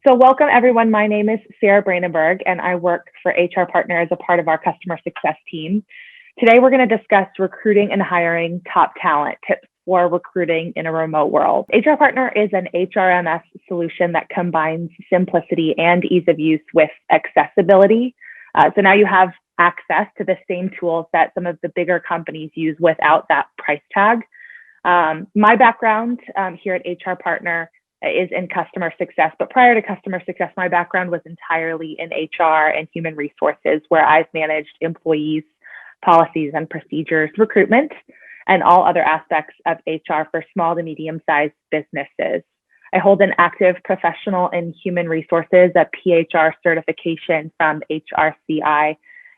So welcome everyone. My name is Sarah Brandenburg and I work for HR Partner as a part of our customer success team. Today we're going to discuss recruiting and hiring top talent, tips for recruiting in a remote world. HR Partner is an HRMS solution that combines simplicity and ease of use with accessibility. So now you have access to the same tools that some of the bigger companies use without that price tag. My background here at HR Partner is in customer success, but prior to customer success, my background was entirely in HR and human resources, where I've managed employees, policies and procedures, recruitment, and all other aspects of HR for small to medium-sized businesses. I hold an active professional in human resources, a PHR certification from HRCI,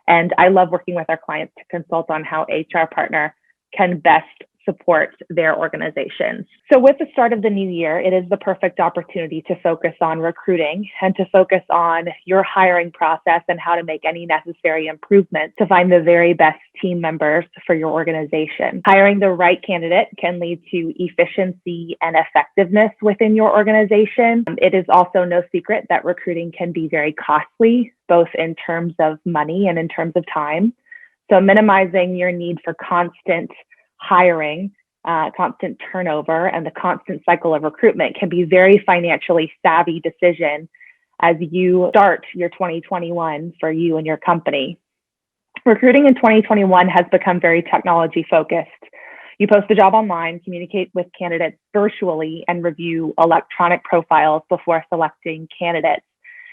and I love working with our clients to consult on how HR Partner can best support their organizations. So with the start of the new year, it is the perfect opportunity to focus on recruiting and to focus on your hiring process and how to make any necessary improvements to find the very best team members for your organization. Hiring the right candidate can lead to efficiency and effectiveness within your organization. It is also no secret that recruiting can be very costly, both in terms of money and in terms of time. So minimizing your need for constant hiring, constant turnover, and the constant cycle of recruitment can be very financially savvy decision as you start your 2021 for you and your company. Recruiting in 2021 has become very technology focused. You post a job online, communicate with candidates virtually, and review electronic profiles before selecting candidates.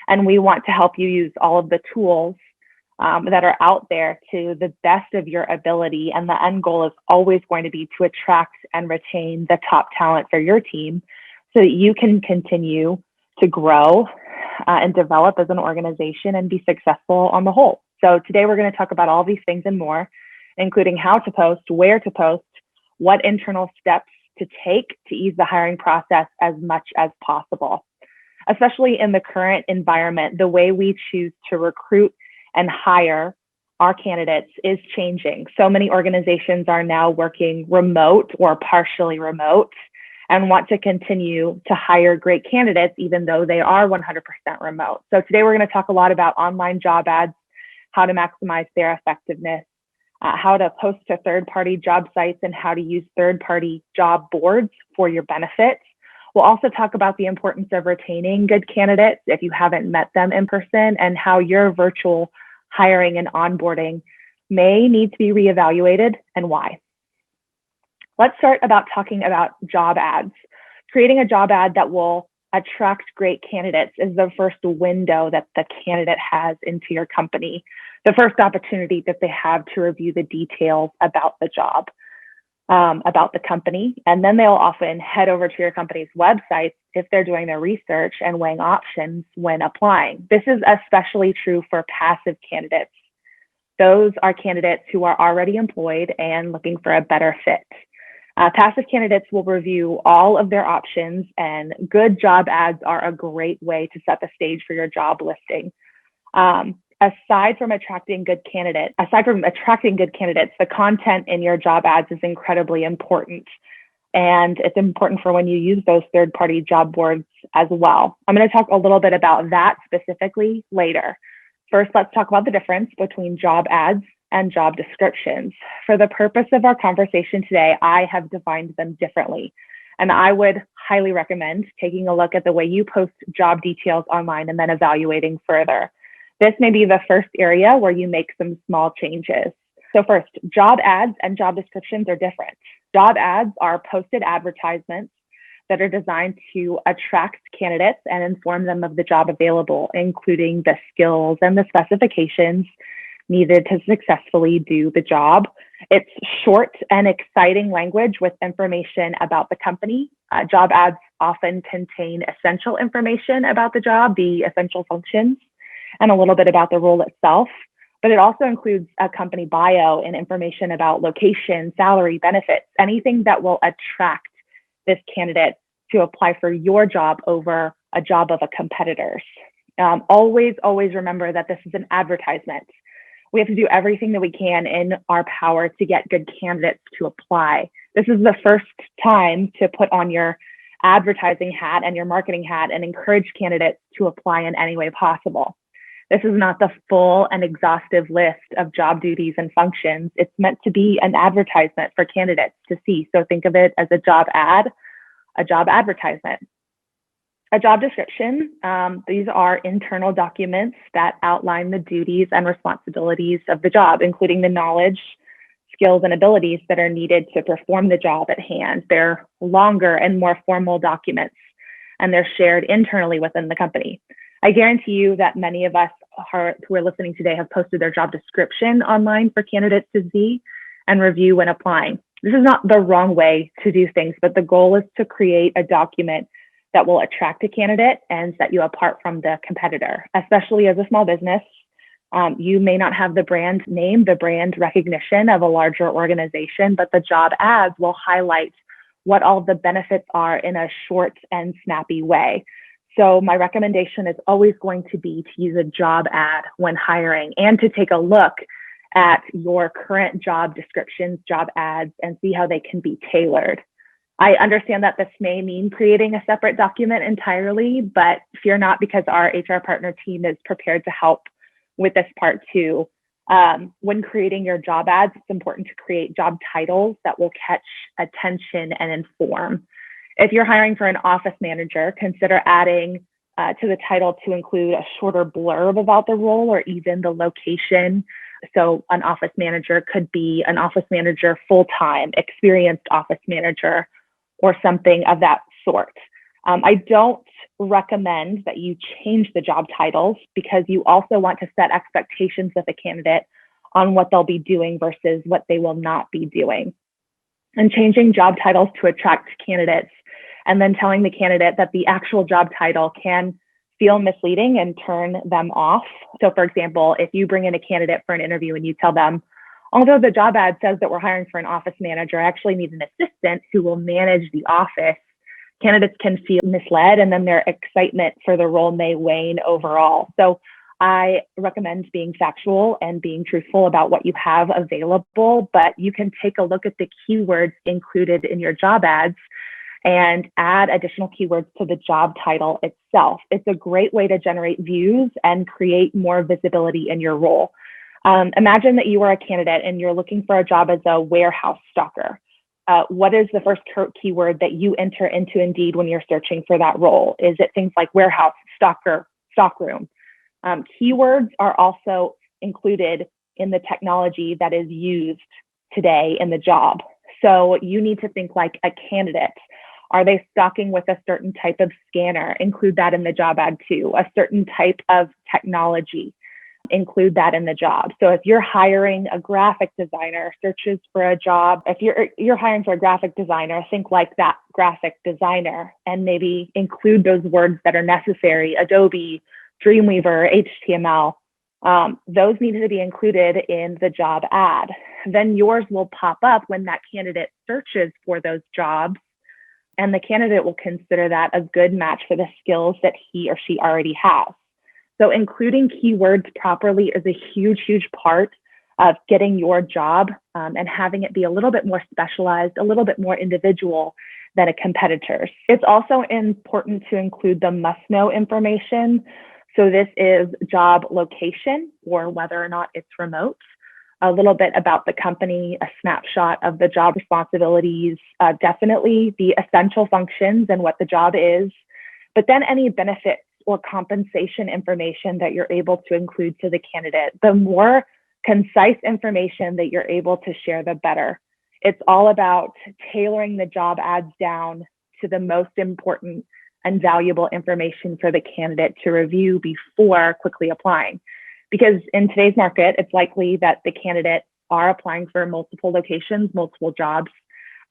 And we want to help you use all of the tools that are out there to the best of your ability. And the end goal is always going to be to attract and retain the top talent for your team so that you can continue to grow and develop as an organization and be successful on the whole. So today we're going to talk about all these things and more, including how to post, where to post, what internal steps to take to ease the hiring process as much as possible. Especially in the current environment, the way we choose to recruit and hire our candidates is changing. So many organizations are now working remote or partially remote and want to continue to hire great candidates, even though they are 100% remote. So today we're going to talk a lot about online job ads, how to maximize their effectiveness, how to post to third-party job sites, and how to use third-party job boards for your benefit. We'll also talk about the importance of retaining good candidates if you haven't met them in person, and how your virtual hiring and onboarding may need to be reevaluated and why. Let's start about talking about job ads. Creating a job ad that will attract great candidates is the first window that the candidate has into your company, the first opportunity that they have to review the details about the job, about the company. And then they'll often head over to your company's website if they're doing their research and weighing options when applying. This is especially true for passive candidates. Those are candidates who are already employed and looking for a better fit. Passive candidates will review all of their options, and good job ads are a great way to set the stage for your job listing. Aside from attracting good candidates, the content in your job ads is incredibly important. And it's important for when you use those third-party job boards as well. I'm going to talk a little bit about that specifically later. First, let's talk about the difference between job ads and job descriptions. For the purpose of our conversation today, I have defined them differently. And I would highly recommend taking a look at the way you post job details online and then evaluating further. This may be the first area where you make some small changes. So first, job ads and job descriptions are different. Job ads are posted advertisements that are designed to attract candidates and inform them of the job available, including the skills and the specifications needed to successfully do the job. It's short and exciting language with information about the company. Job ads often contain essential information about the job, the essential functions, and a little bit about the role itself. But it also includes a company bio and information about location, salary, benefits, anything that will attract this candidate to apply for your job over a job of a competitor's. Always remember that this is an advertisement. We have to do everything that we can in our power to get good candidates to apply. This is the first time to put on your advertising hat and your marketing hat and encourage candidates to apply in any way possible. This is not the full and exhaustive list of job duties and functions. It's meant to be an advertisement for candidates to see. So think of it as a job ad, a job advertisement. A job description, these are internal documents that outline the duties and responsibilities of the job, including the knowledge, skills, and abilities that are needed to perform the job at hand. They're longer and more formal documents, and they're shared internally within the company. I guarantee you that many of us who are listening today have posted their job description online for candidates to see and review when applying. This is not the wrong way to do things, but the goal is to create a document that will attract a candidate and set you apart from the competitor, especially as a small business. You may not have the brand name, the brand recognition of a larger organization, but the job ads will highlight what all the benefits are in a short and snappy way. So my recommendation is always going to be to use a job ad when hiring and to take a look at your current job descriptions, job ads, and see how they can be tailored. I understand that this may mean creating a separate document entirely, but fear not, because our HR partner team is prepared to help with this part too. When creating your job ads, it's important to create job titles that will catch attention and inform. If you're hiring for an office manager, consider adding to the title to include a shorter blurb about the role or even the location. So an office manager could be an office manager full-time, experienced office manager, or something of that sort. I don't recommend that you change the job titles, because you also want to set expectations with a candidate on what they'll be doing versus what they will not be doing. And changing job titles to attract candidates and then telling the candidate that the actual job title can feel misleading and turn them off. So for example, if you bring in a candidate for an interview and you tell them, although the job ad says that we're hiring for an office manager, I actually need an assistant who will manage the office, candidates can feel misled, and then their excitement for the role may wane overall. So I recommend being factual and being truthful about what you have available, but you can take a look at the keywords included in your job ads and add additional keywords to the job title itself. It's a great way to generate views and create more visibility in your role. Imagine that you are a candidate and you're looking for a job as a warehouse stocker. What is the first keyword that you enter into Indeed when you're searching for that role? Is it things like warehouse, stocker, stockroom? Keywords are also included in the technology that is used today in the job. So you need to think like a candidate. Are they stocking with a certain type of scanner? Include that in the job ad too. A certain type of technology. Include that in the job. So if you're hiring a graphic designer, searches for a job, if you're hiring for a graphic designer, think like that graphic designer and maybe include those words that are necessary: Adobe, Dreamweaver, HTML. Those need to be included in the job ad. Then yours will pop up when that candidate searches for those jobs, and the candidate will consider that a good match for the skills that he or she already has. So including keywords properly is a huge, huge part of getting your job and having it be a little bit more specialized, a little bit more individual than a competitor's. It's also important to include the must-know information. So this is job location, or whether or not it's remote, a little bit about the company, a snapshot of the job responsibilities, definitely the essential functions and what the job is, but then any benefits or compensation information that you're able to include to the candidate. The more concise information that you're able to share, the better. It's all about tailoring the job ads down to the most important and valuable information for the candidate to review before quickly applying. Because in today's market, it's likely that the candidate are applying for multiple locations, multiple jobs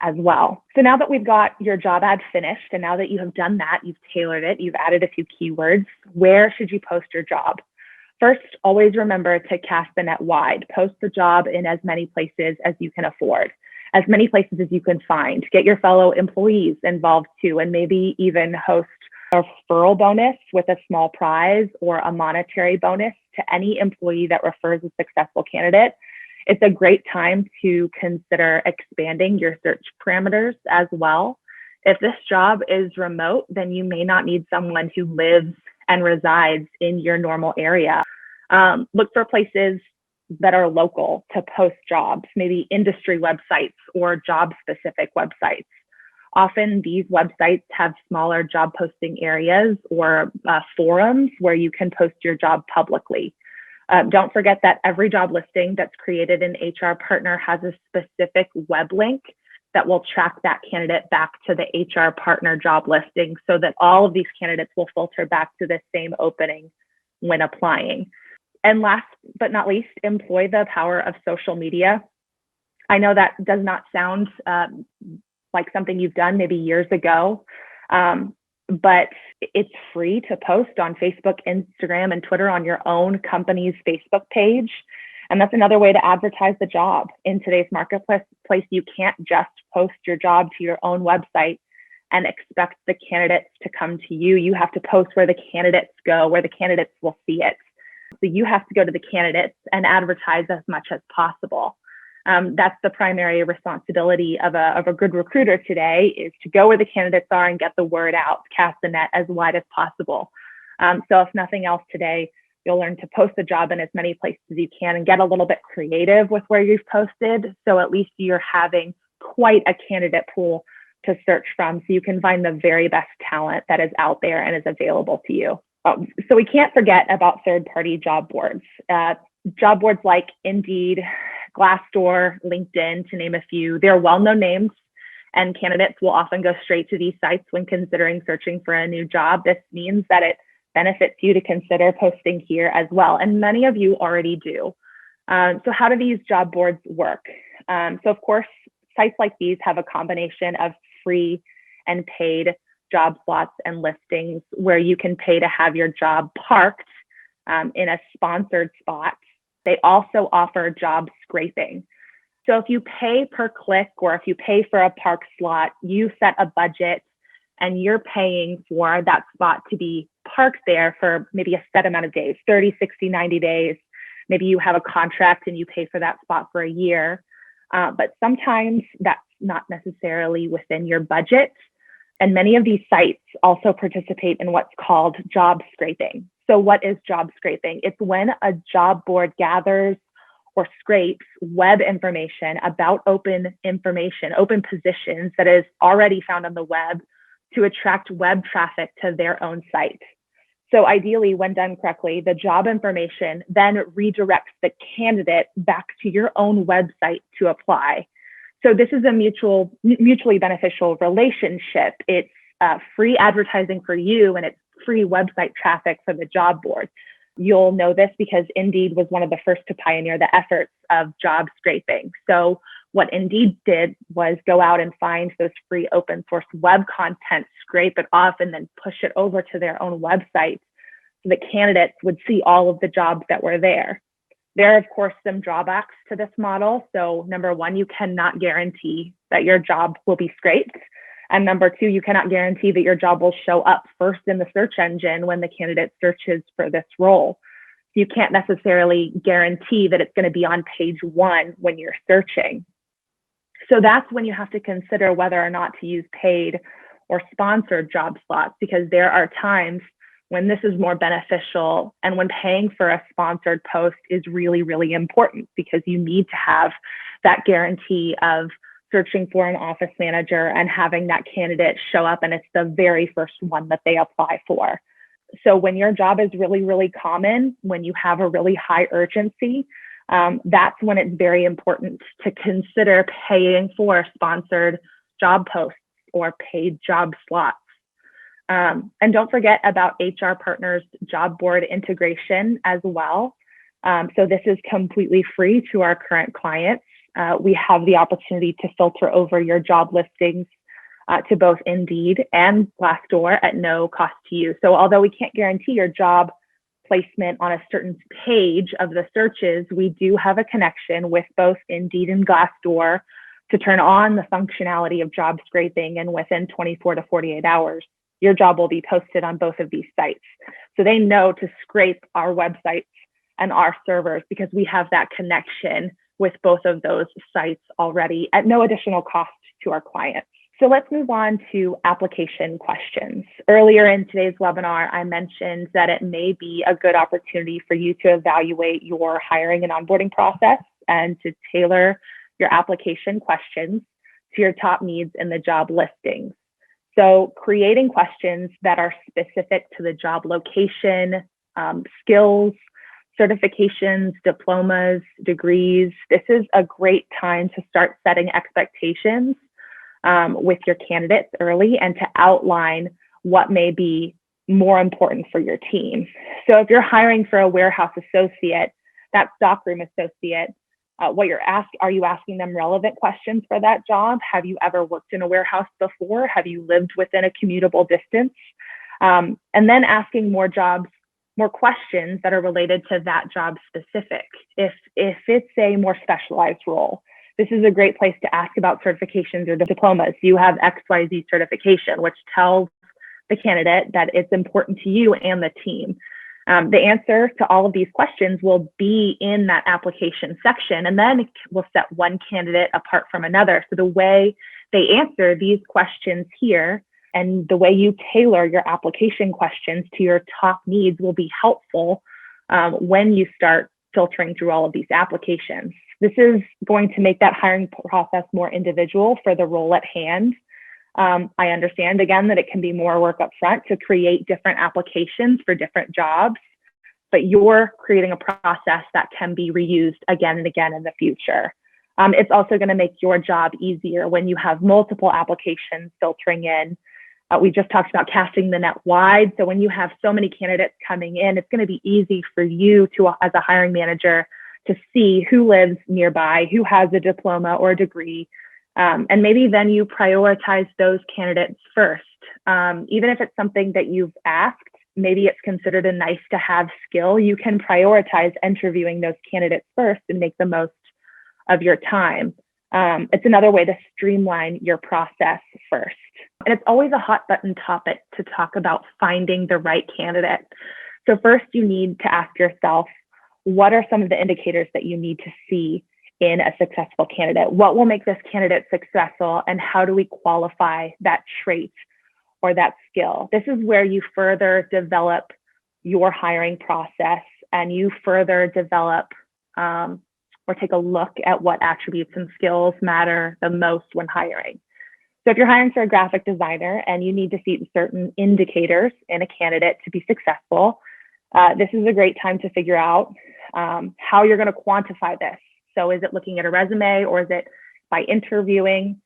as well. So now that we've got your job ad finished, and now that you have done that, you've tailored it, you've added a few keywords, where should you post your job? First, always remember to cast the net wide. Post the job in as many places as you can afford, as many places as you can find. Get your fellow employees involved too, and maybe even host a referral bonus with a small prize or a monetary bonus to any employee that refers a successful candidate. It's a great time to consider expanding your search parameters as well. If this job is remote, then you may not need someone who lives and resides in your normal area. Look for places that are local to post jobs, maybe industry websites or job-specific websites. Often these websites have smaller job posting areas or forums where you can post your job publicly. Don't forget that every job listing that's created in HR Partner has a specific web link that will track that candidate back to the HR Partner job listing so that all of these candidates will filter back to the same opening when applying. And last but not least, employ the power of social media. I know that does not sound like something you've done maybe years ago, but it's free to post on Facebook, Instagram, and Twitter on your own company's Facebook page. And that's another way to advertise the job. In today's marketplace, you can't just post your job to your own website and expect the candidates to come to you. You have to post where the candidates go, where the candidates will see it. So you have to go to the candidates and advertise as much as possible. That's the primary responsibility of a good recruiter today, is to go where the candidates are and get the word out, cast the net as wide as possible. So if nothing else today, you'll learn to post the job in as many places as you can and get a little bit creative with where you've posted. So at least you're having quite a candidate pool to search from, so you can find the very best talent that is out there and is available to you. So we can't forget about third-party job boards. Job boards like Indeed, Glassdoor, LinkedIn, to name a few. They're well-known names, and candidates will often go straight to these sites when considering searching for a new job. This means that it benefits you to consider posting here as well, and many of you already do. So how do these job boards work? So of course, sites like these have a combination of free and paid job slots and listings where you can pay to have your job parked in a sponsored spot. They also offer job scraping. So if you pay per click or if you pay for a park slot, you set a budget and you're paying for that spot to be parked there for maybe a set amount of days, 30, 60, 90 days. Maybe you have a contract and you pay for that spot for a year. But sometimes that's not necessarily within your budget. And many of these sites also participate in what's called job scraping. So what is job scraping? It's when a job board gathers or scrapes web information about open positions that is already found on the web to attract web traffic to their own site. So ideally, when done correctly, the job information then redirects the candidate back to your own website to apply. So this is a mutually beneficial relationship. It's free advertising for you, and it's free website traffic for the job board. You'll know this because Indeed was one of the first to pioneer the efforts of job scraping. So what Indeed did was go out and find those free open source web content, scrape it off, and then push it over to their own website so the candidates would see all of the jobs that were there. There are, of course, some drawbacks to this model. So number one, you cannot guarantee that your job will be scraped. And number two, you cannot guarantee that your job will show up first in the search engine when the candidate searches for this role. You can't necessarily guarantee that it's going to be on page one when you're searching. So that's when you have to consider whether or not to use paid or sponsored job slots, because there are times when this is more beneficial and when paying for a sponsored post is really, really important, because you need to have that guarantee of searching for an office manager and having that candidate show up and it's the very first one that they apply for. So when your job is really, really common, when you have a really high urgency, that's when it's very important to consider paying for sponsored job posts or paid job slots. And don't forget about HR Partners job board integration as well. So this is completely free to our current clients. We have the opportunity to filter over your job listings to both Indeed and Glassdoor at no cost to you. So although we can't guarantee your job placement on a certain page of the searches, we do have a connection with both Indeed and Glassdoor to turn on the functionality of job scraping, and within 24 to 48 hours, your job will be posted on both of these sites. So they know to scrape our websites and our servers because we have that connection with both of those sites already at no additional cost to our clients. So let's move on to application questions. Earlier in today's webinar, I mentioned that it may be a good opportunity for you to evaluate your hiring and onboarding process and to tailor your application questions to your top needs in the job listings. So creating questions that are specific to the job location, skills, certifications, diplomas, degrees. This is a great time to start setting expectations with your candidates early and to outline what may be more important for your team. So if you're hiring for a warehouse associate, that stockroom associate, are you asking them relevant questions for that job? Have you ever worked in a warehouse before? Have you lived within a commutable distance? And then asking more questions that are related to that job specific. If it's a more specialized role, this is a great place to ask about certifications or diplomas. You have XYZ certification, which tells the candidate that it's important to you and the team. The answer to all of these questions will be in that application section, and then we'll set one candidate apart from another. So the way they answer these questions here and the way you tailor your application questions to your top needs will be helpful when you start filtering through all of these applications. This is going to make that hiring process more individual for the role at hand. I understand, again, that it can be more work up front to create different applications for different jobs, but you're creating a process that can be reused again and again in the future. It's also going to make your job easier when you have multiple applications filtering in. We just talked about casting the net wide. So when you have so many candidates coming in, it's going to be easy for you to, as a hiring manager, to see who lives nearby, who has a diploma or a degree, and maybe then you prioritize those candidates first. Even if it's something that you've asked, maybe it's considered a nice to have skill, you can prioritize interviewing those candidates first and make the most of your time. It's another way to streamline your process first. And it's always a hot button topic to talk about finding the right candidate. So first you need to ask yourself, what are some of the indicators that you need to see in a successful candidate? What will make this candidate successful, and how do we qualify that trait or that skill? This is where you further develop your hiring process and you further develop or take a look at what attributes and skills matter the most when hiring. So if you're hiring for a graphic designer and you need to see certain indicators in a candidate to be successful, this is a great time to figure out how you're going to quantify this. So is it looking at a resume, or is it by interviewing?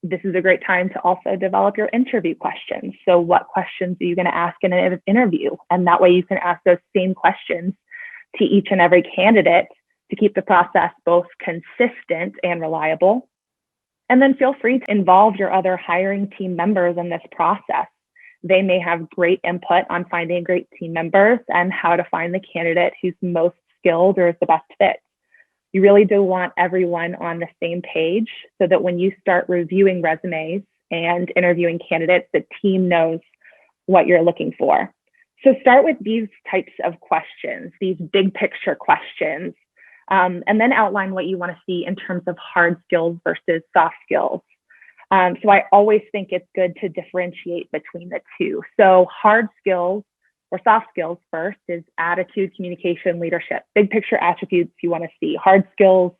This is a great time to also develop your interview questions. So what questions are you going to ask in an interview? And that way you can ask those same questions to each and every candidate to keep the process both consistent and reliable. And then feel free to involve your other hiring team members in this process. They may have great input on finding great team members and how to find the candidate who's most skilled or is the best fit. You really do want everyone on the same page so that when you start reviewing resumes and interviewing candidates, the team knows what you're looking for. So start with these types of questions, these big picture questions, and then outline what you want to see in terms of hard skills versus soft skills. So I always think it's good to differentiate between the two. So hard skills or soft skills first is attitude, communication, leadership, big picture attributes you want to see. Hard skills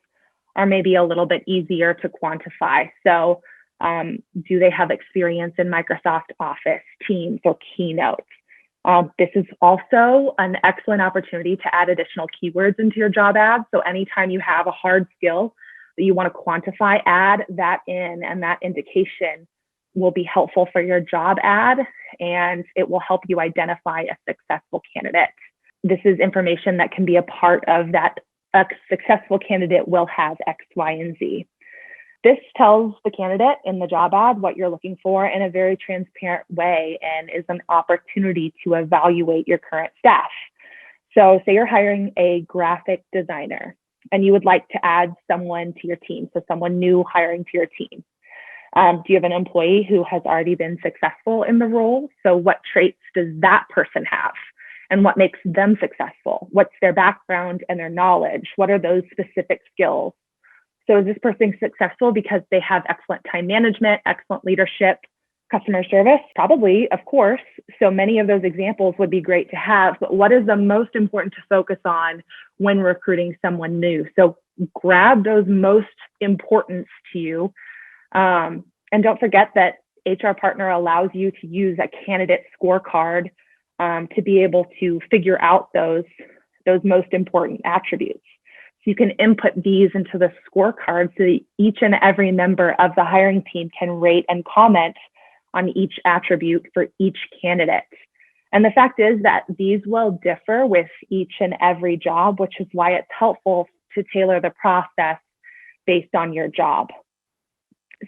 are maybe a little bit easier to quantify. So do they have experience in Microsoft Office, Teams, or Keynote? This is also an excellent opportunity to add additional keywords into your job ad. So anytime you have a hard skill that you want to quantify, add that in, and that indication will be helpful for your job ad, and it will help you identify a successful candidate. This is information that can be a part of that. A successful candidate will have X, Y, and Z. This tells the candidate in the job ad what you're looking for in a very transparent way and is an opportunity to evaluate your current staff. So say you're hiring a graphic designer and you would like to add someone to your team, so someone new hiring to your team. Do you have an employee who has already been successful in the role? So what traits does that person have? And what makes them successful? What's their background and their knowledge? What are those specific skills? So is this person successful because they have excellent time management, excellent leadership, customer service? Probably, of course. So many of those examples would be great to have, but what is the most important to focus on when recruiting someone new? So grab those most importance to you. And don't forget that HR Partner allows you to use a candidate scorecard to be able to figure out those most important attributes. So you can input these into the scorecard so that each and every member of the hiring team can rate and comment on each attribute for each candidate. And the fact is that these will differ with each and every job, which is why it's helpful to tailor the process based on your job.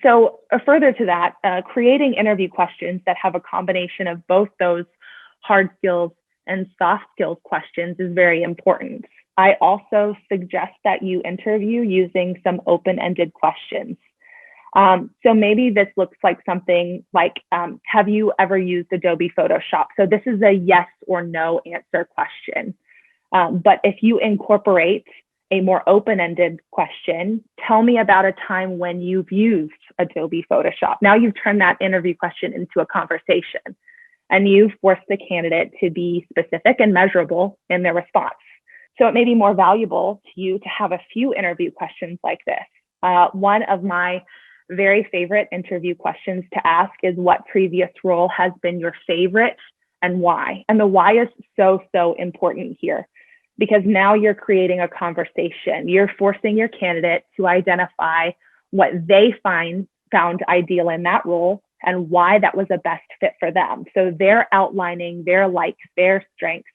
So further to that, creating interview questions that have a combination of both those hard skills and soft skills questions is very important. I also suggest that you interview using some open-ended questions. So maybe this looks like something like, have you ever used Adobe Photoshop? So this is a yes or no answer question. But if you incorporate a more open-ended question, tell me about a time when you've used Adobe Photoshop. Now you've turned that interview question into a conversation, and you've forced the candidate to be specific and measurable in their response. So it may be more valuable to you to have a few interview questions like this. One of my very favorite interview questions to ask is, what previous role has been your favorite and why? And the why is so important here, because now you're creating a conversation. You're forcing your candidate to identify what they found ideal in that role and why that was a best fit for them. So they're outlining their likes, their strengths,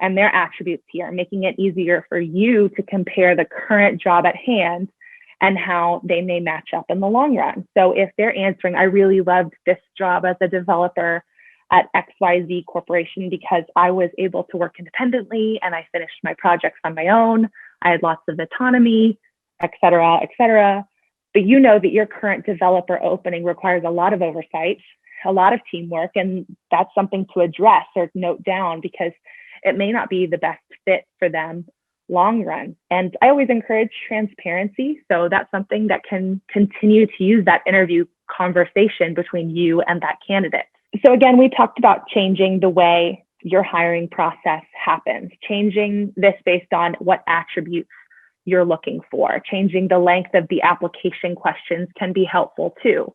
and their attributes here, making it easier for you to compare the current job at hand and how they may match up in the long run. So if they're answering, I really loved this job as a developer at XYZ Corporation because I was able to work independently and I finished my projects on my own. I had lots of autonomy, et cetera, et cetera. But you know that your current developer opening requires a lot of oversight, a lot of teamwork, and that's something to address or note down because it may not be the best fit for them long run. And I always encourage transparency. So that's something that can continue to use that interview conversation between you and that candidate. So again, we talked about changing the way your hiring process happens, changing this based on what attributes you're looking for. Changing the length of the application questions can be helpful too.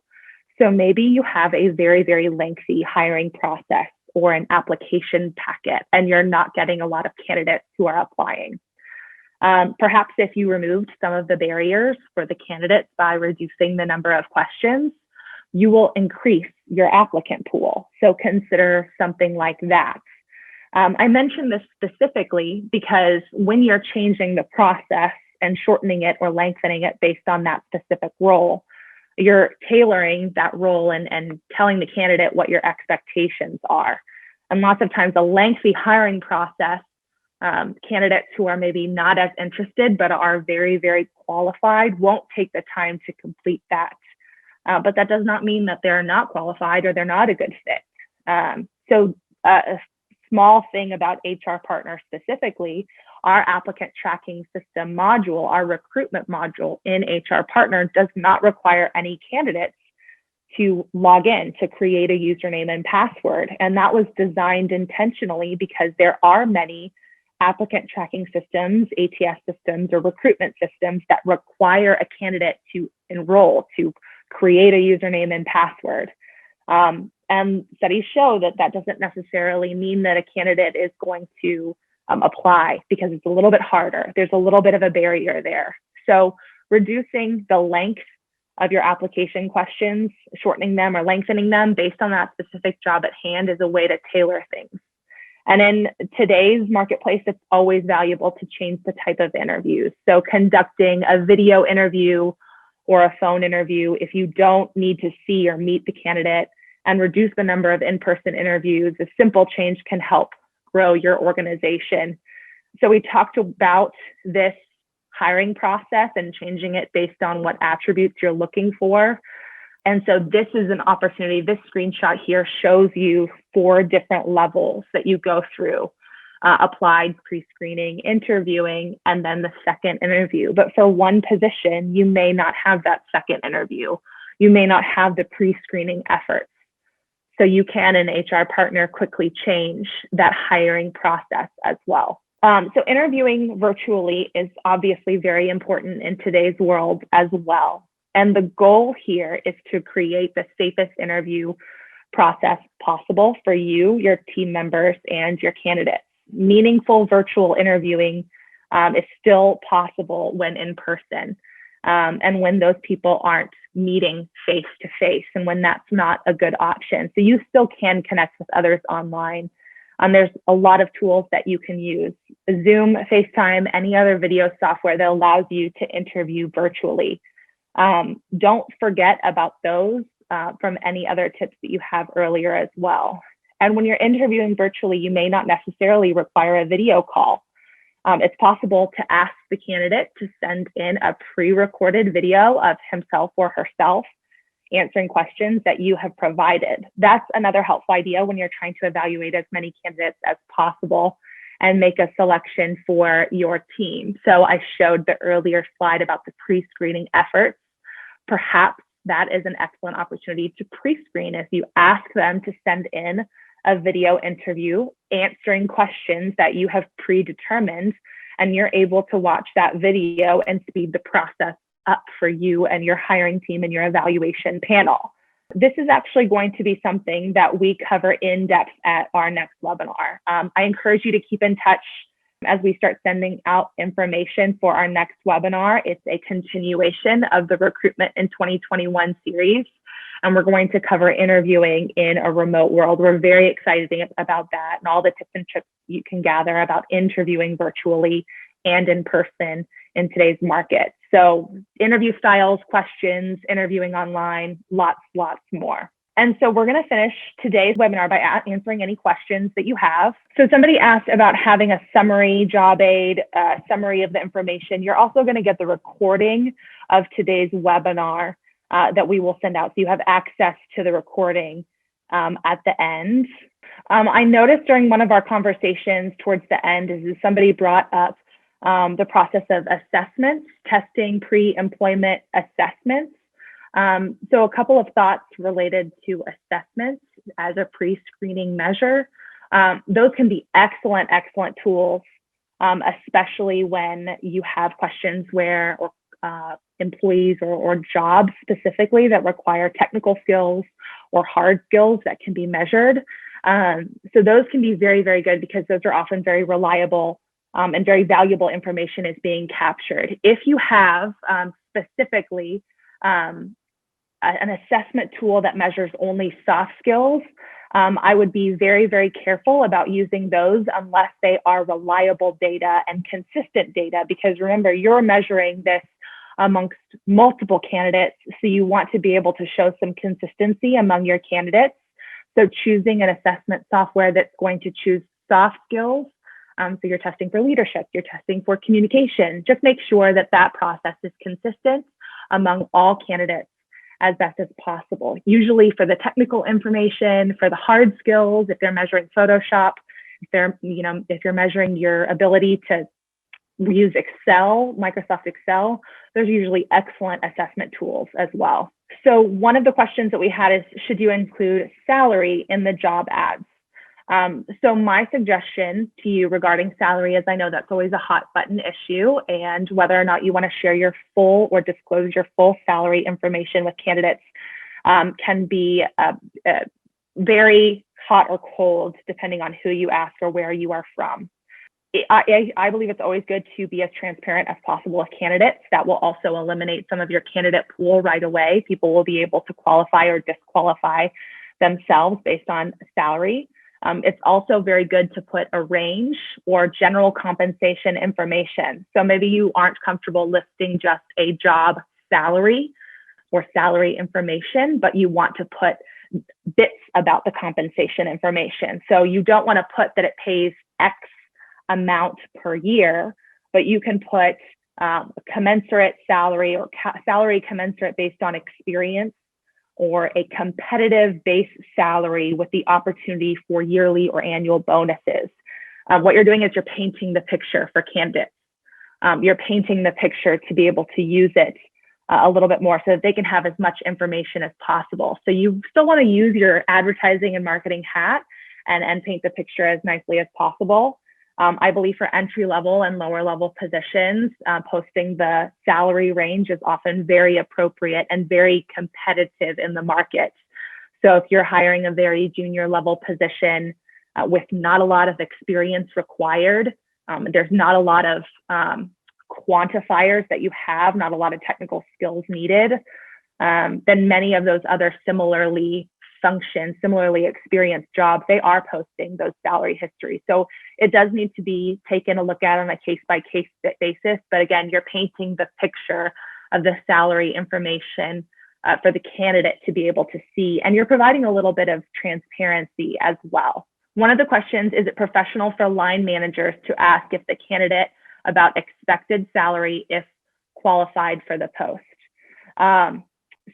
So maybe you have a very lengthy hiring process or an application packet, and you're not getting a lot of candidates who are applying. Perhaps if you removed some of the barriers for the candidates by reducing the number of questions, you will increase your applicant pool. So consider something like that. I mentioned this specifically because when you're changing the process and shortening it or lengthening it based on that specific role, you're tailoring that role and telling the candidate what your expectations are. And lots of times a lengthy hiring process, candidates who are maybe not as interested but are very qualified won't take the time to complete that. But that does not mean that they're not qualified or they're not a good fit. So a small thing about HR Partner specifically, our applicant tracking system module, our recruitment module in HR Partner does not require any candidates to log in to create a username and password. And that was designed intentionally because there are many applicant tracking systems, ATS systems, or recruitment systems that require a candidate to enroll, to create a username and password. And studies show that that doesn't necessarily mean that a candidate is going to apply because it's a little bit harder. There's a little bit of a barrier there. So reducing the length of your application questions, shortening them or lengthening them based on that specific job at hand is a way to tailor things. And in today's marketplace, it's always valuable to change the type of interviews. So conducting a video interview or a phone interview, if you don't need to see or meet the candidate, and reduce the number of in-person interviews, a simple change can help grow your organization. So we talked about this hiring process and changing it based on what attributes you're looking for. And so this is an opportunity. This screenshot here shows you 4 different levels that you go through. applied, pre-screening, interviewing, and then the second interview. But for one position, you may not have that second interview. You may not have the pre-screening efforts. So you can, an HR partner, quickly change that hiring process as well. So interviewing virtually is obviously very important in today's world as well. And the goal here is to create the safest interview process possible for you, your team members, and your candidates. Meaningful virtual interviewing is still possible when in person, and when those people aren't meeting face to face, and when that's not a good option. So you still can connect with others online. There's a lot of tools that you can use: Zoom, FaceTime, any other video software that allows you to interview virtually. Don't forget about those from any other tips that you have earlier as well. And when you're interviewing virtually, you may not necessarily require a video call. It's possible to ask the candidate to send in a pre-recorded video of himself or herself answering questions that you have provided. That's another helpful idea when you're trying to evaluate as many candidates as possible and make a selection for your team. So I showed the earlier slide about the pre-screening efforts. Perhaps that is an excellent opportunity to pre-screen if you ask them to send in a video interview answering questions that you have predetermined, and you're able to watch that video and speed the process up for you and your hiring team and your evaluation panel. This is actually going to be something that we cover in depth at our next webinar. I encourage you to keep in touch as we start sending out information for our next webinar. It's a continuation of the Recruitment in 2021 series, and we're going to cover interviewing in a remote world. We're very excited about that and all the tips and tricks you can gather about interviewing virtually and in person in today's market. So interview styles, questions, interviewing online, lots more. And so we're going to finish today's webinar by answering any questions that you have. So somebody asked about having a summary, job aid, summary of the information. You're also going to get the recording of today's webinar that we will send out. So you have access to the recording at the end. I noticed during one of our conversations towards the end is somebody brought up the process of assessments, testing pre-employment assessments. So a couple of thoughts related to assessments as a pre-screening measure. Those can be excellent tools, especially when you have questions where employees or jobs specifically that require technical skills or hard skills that can be measured. So those can be very good because those are often very reliable and very valuable information is being captured. If you have specifically an assessment tool that measures only soft skills, I would be very careful about using those unless they are reliable data and consistent data, because remember, you're measuring this amongst multiple candidates, so you want to be able to show some consistency among your candidates. So choosing an assessment software that's going to choose soft skills, so you're testing for leadership, you're testing for communication, just make sure that that process is consistent among all candidates as best as possible. Usually for the technical information, for the hard skills, if they're measuring Photoshop, if you're measuring your ability to use Excel, Microsoft Excel, there's usually excellent assessment tools as well. So one of the questions that we had is, should you include salary in the job ads? So my suggestion to you regarding salary is, I know that's always a hot button issue, and whether or not you want to share your full or disclose your full salary information with candidates can be very hot or cold depending on who you ask or where you are from. I believe it's always good to be as transparent as possible with candidates. That will also eliminate some of your candidate pool right away. People will be able to qualify or disqualify themselves based on salary. It's also very good to put a range or general compensation information. So maybe you aren't comfortable listing just a job salary or salary information, but you want to put bits about the compensation information. So you don't want to put that it pays X amount per year, but you can put commensurate salary or salary commensurate based on experience, or a competitive base salary with the opportunity for yearly or annual bonuses. What you're doing is you're painting the picture for candidates. You're painting the picture to be able to use it a little bit more so that they can have as much information as possible. So you still want to use your advertising and marketing hat and paint the picture as nicely as possible. I believe for entry level and lower level positions, posting the salary range is often very appropriate and very competitive in the market. So if you're hiring a very junior level position with not a lot of experience required, there's not a lot of quantifiers that you have, not a lot of technical skills needed, then many of those other similarly experienced jobs, they are posting those salary histories. So it does need to be taken a look at on a case-by-case basis. But again, you're painting the picture of the salary information for the candidate to be able to see, and you're providing a little bit of transparency as well. One of the questions, is it professional for line managers to ask if the candidate about expected salary if qualified for the post?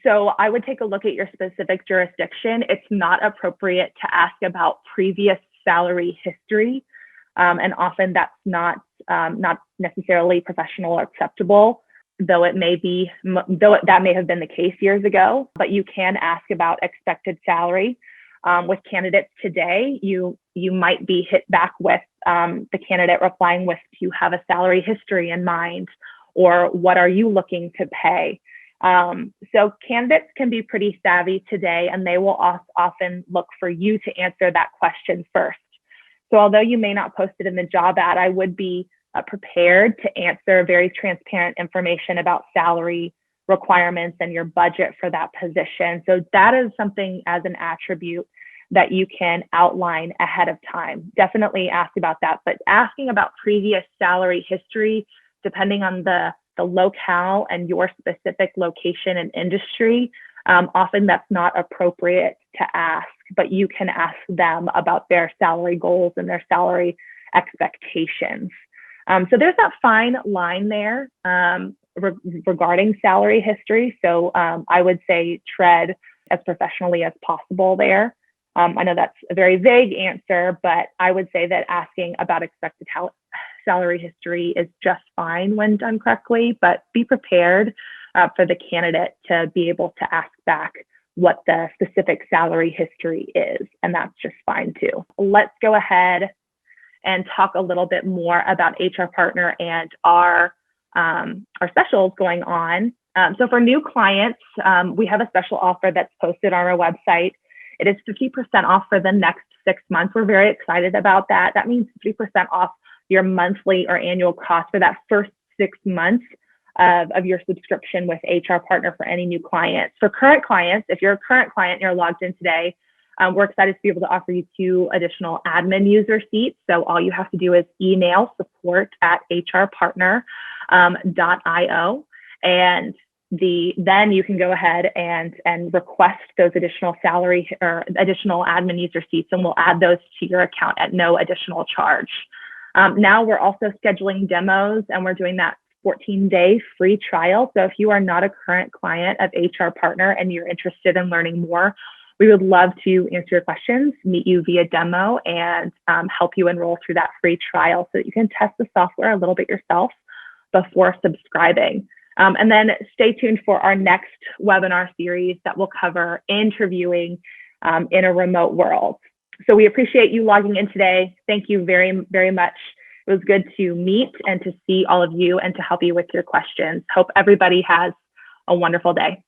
So I would take a look at your specific jurisdiction. It's not appropriate to ask about previous salary history, and often that's not necessarily professional or acceptable, though that may have been the case years ago. But you can ask about expected salary. With candidates today, you might be hit back with the candidate replying with, do you have a salary history in mind? Or what are you looking to pay? So candidates can be pretty savvy today, and they will often look for you to answer that question first. So although you may not post it in the job ad, I would be prepared to answer very transparent information about salary requirements and your budget for that position. So that is something as an attribute that you can outline ahead of time. Definitely ask about that, but asking about previous salary history, depending on the locale and your specific location and industry, often that's not appropriate to ask, but you can ask them about their salary goals and their salary expectations. So there's that fine line there regarding salary history. So I would say tread as professionally as possible there. I know that's a very vague answer, but I would say that asking about expected salary history is just fine when done correctly, but be prepared for the candidate to be able to ask back what the specific salary history is, and that's just fine too. Let's go ahead and talk a little bit more about HR Partner and our specials going on. So for new clients, we have a special offer that's posted on our website. It is 50% off for the next 6 months. We're very excited about that. That means 50% off your monthly or annual cost for that first 6 months of your subscription with HR Partner for any new clients. For current clients, if you're a current client and you're logged in today, we're excited to be able to offer you 2 additional admin user seats. So all you have to do is email support@hrpartner.io, and then you can go ahead and request those additional salary or additional admin user seats, and we'll add those to your account at no additional charge. Now we're also scheduling demos, and we're doing that 14-day free trial. So if you are not a current client of HR Partner and you're interested in learning more, we would love to answer your questions, meet you via demo, and help you enroll through that free trial so that you can test the software a little bit yourself before subscribing. And then stay tuned for our next webinar series that will cover interviewing in a remote world. So we appreciate you logging in today. Thank you very, very much. It was good to meet and to see all of you and to help you with your questions. Hope everybody has a wonderful day.